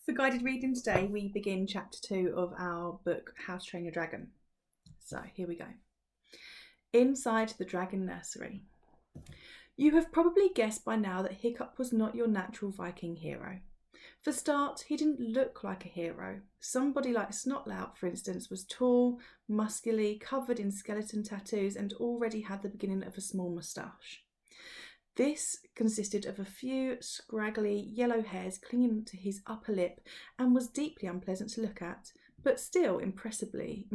For guided reading today, we begin chapter 2 of our book, How to Train Your Dragon. So here we go. Inside the Dragon Nursery. You have probably guessed by now that Hiccup was not your natural Viking hero. For start, he didn't look like a hero. Somebody like Snotlout, for instance, was tall, muscularly, covered in skeleton tattoos and already had the beginning of a small moustache. This consisted of a few scraggly yellow hairs clinging to his upper lip and was deeply unpleasant to look at, but still impressively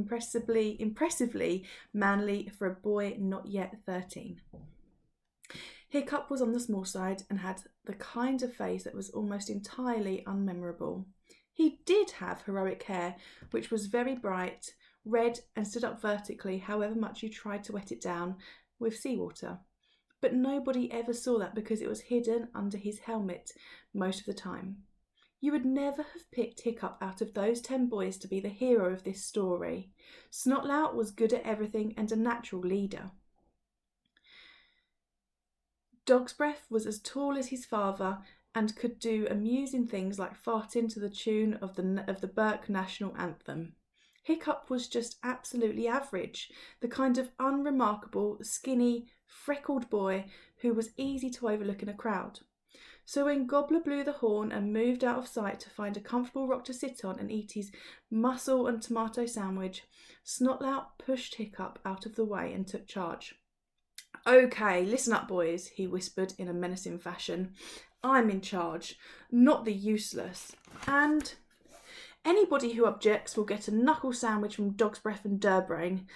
manly for a boy not yet 13. Hiccup was on the small side and had the kind of face that was almost entirely unmemorable. He did have heroic hair, which was very bright, red and stood up vertically however much you tried to wet it down with seawater. But nobody ever saw that because it was hidden under his helmet most of the time. You would never have picked Hiccup out of those 10 boys to be the hero of this story. Snotlout was good at everything and a natural leader. Dog's Breath was as tall as his father and could do amusing things like farting to the tune of the Berk National Anthem. Hiccup was just absolutely average, the kind of unremarkable, skinny, freckled boy who was easy to overlook in a crowd. So when Gobbler blew the horn and moved out of sight to find a comfortable rock to sit on and eat his mussel and tomato sandwich, Snotlout pushed Hiccup out of the way and took charge. "Okay, listen up, boys," he whispered in a menacing fashion. "I'm in charge, not the useless. And anybody who objects will get a knuckle sandwich from Dog's Breath and Durbrain."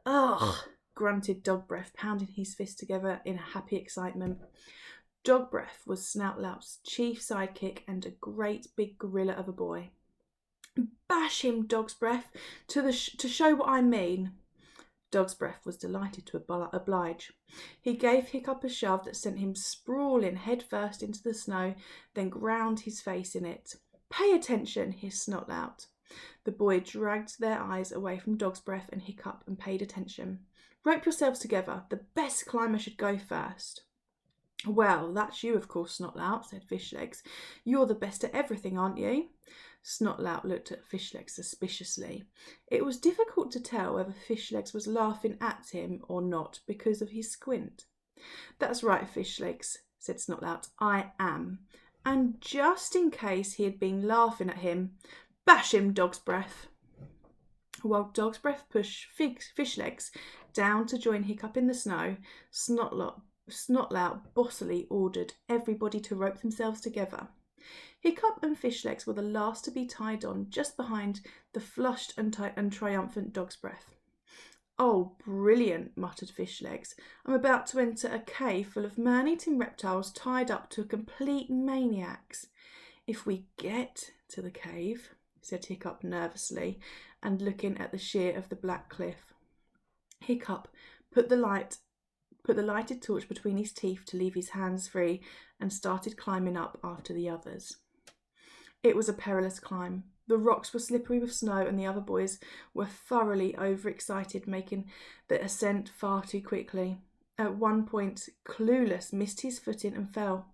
"Ugh," grunted Dog Breath, pounding his fists together in happy excitement. Dog Breath was Snotlout's chief sidekick and a great big gorilla of a boy. "Bash him, Dog's Breath, to show what I mean." Dog's Breath was delighted to oblige. He gave Hiccup a shove that sent him sprawling headfirst into the snow, then ground his face in it. "Pay attention," hissed Snotlout. The boy dragged their eyes away from Dog's Breath and Hiccup and paid attention. "Rope yourselves together. The best climber should go first." "Well, that's you, of course, Snotlout," said Fishlegs. "You're the best at everything, aren't you?" Snotlout looked at Fishlegs suspiciously. It was difficult to tell whether Fishlegs was laughing at him or not because of his squint. "That's right, Fishlegs," said Snotlout. "I am." And just in case he had been laughing at him, "Bash him, Dog's Breath." While Dog's Breath pushed Fishlegs down to join Hiccup in the snow, Snotlout bossily ordered everybody to rope themselves together. Hiccup and Fishlegs were the last to be tied on, just behind the flushed and triumphant Dog's Breath. "Oh, brilliant," muttered Fishlegs. "I'm about to enter a cave full of man-eating reptiles tied up to complete maniacs." "If we get to the cave," said Hiccup nervously and looking at the sheer of the black cliff. Hiccup put the lighted torch between his teeth to leave his hands free and started climbing up after the others. It was a perilous climb. The rocks were slippery with snow and the other boys were thoroughly overexcited, making the ascent far too quickly. At one point, Clueless missed his footing and fell.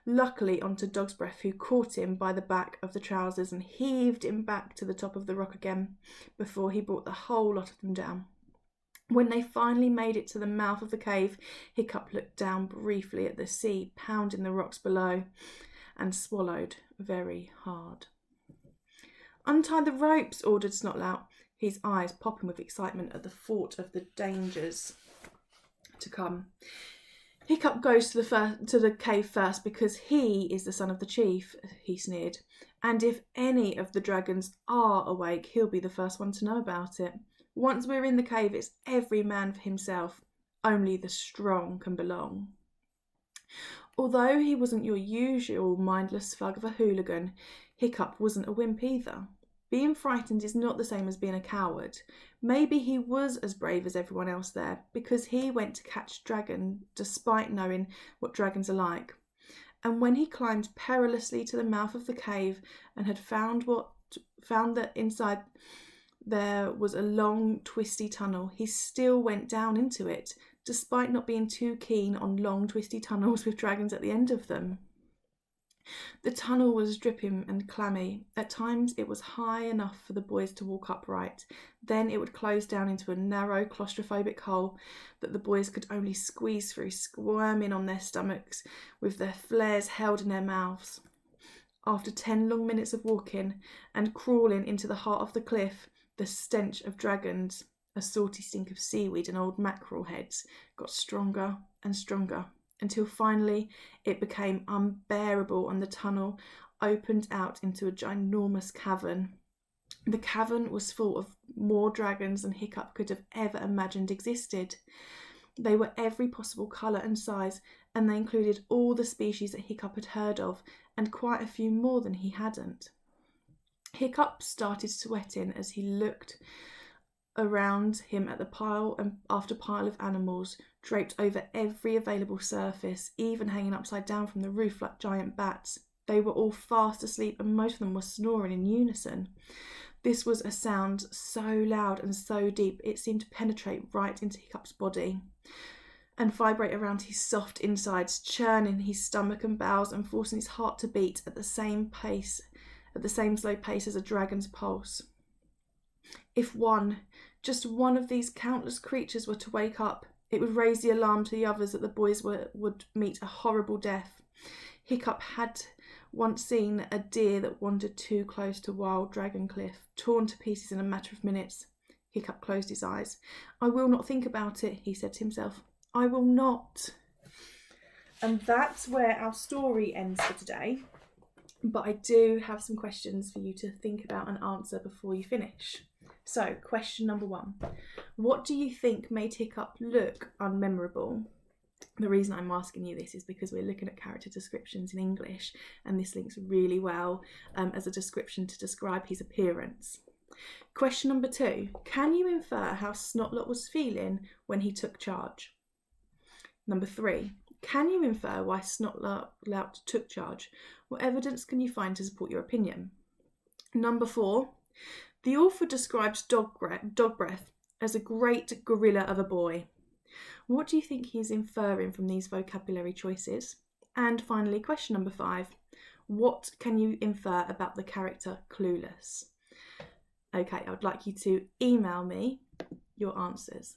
Luckily onto Dog's Breath, who caught him by the back of the trousers and heaved him back to the top of the rock again before he brought the whole lot of them down. When they finally made it to the mouth of the cave, Hiccup looked down briefly at the sea pounding the rocks below and swallowed very hard. "Untie the ropes," ordered Snotlout, his eyes popping with excitement at the thought of the dangers to come. "Hiccup goes to the cave first because he is the son of the chief," he sneered. "And if any of the dragons are awake, he'll be the first one to know about it. Once we're in the cave, it's every man for himself. Only the strong can belong." Although he wasn't your usual mindless thug of a hooligan, Hiccup wasn't a wimp either. Being frightened is not the same as being a coward. Maybe he was as brave as everyone else there because he went to catch dragon despite knowing what dragons are like. And when he climbed perilously to the mouth of the cave and had found that inside there was a long, twisty tunnel, he still went down into it, despite not being too keen on long, twisty tunnels with dragons at the end of them. The tunnel was dripping and clammy. At times it was high enough for the boys to walk upright. Then it would close down into a narrow, claustrophobic hole that the boys could only squeeze through, squirming on their stomachs with their flares held in their mouths. After 10 long minutes of walking and crawling into the heart of the cliff, the stench of dragons, a salty stink of seaweed and old mackerel heads, got stronger and stronger, until finally it became unbearable and the tunnel opened out into a ginormous cavern. The cavern was full of more dragons than Hiccup could have ever imagined existed. They were every possible colour and size, and they included all the species that Hiccup had heard of, and quite a few more than he hadn't. Hiccup started sweating as he looked around him at the pile after pile of animals, draped over every available surface, even hanging upside down from the roof like giant bats. They were all fast asleep, and most of them were snoring in unison. This was a sound so loud and so deep it seemed to penetrate right into Hiccup's body and vibrate around his soft insides, churning his stomach and bowels and forcing his heart to beat at the same slow pace as a dragon's pulse. If just one of these countless creatures were to wake up, it would raise the alarm to the others that the boys would meet a horrible death. Hiccup had once seen a deer that wandered too close to Wild Dragon Cliff, torn to pieces in a matter of minutes. Hiccup closed his eyes. "I will not think about it," he said to himself. "I will not." And that's where our story ends for today. But I do have some questions for you to think about and answer before you finish. So, question number 1. What do you think made Hiccup look unmemorable? The reason I'm asking you this is because we're looking at character descriptions in English, and this links really well as a description to describe his appearance. Question number 2. Can you infer how Snotlot was feeling when he took charge? Number 3. Can you infer why Snotlot took charge? What evidence can you find to support your opinion? Number 4. The author describes Dog Breath as a great gorilla of a boy. What do you think he is inferring from these vocabulary choices? And finally, question number 5. What can you infer about the character Clueless? Okay, I would like you to email me your answers.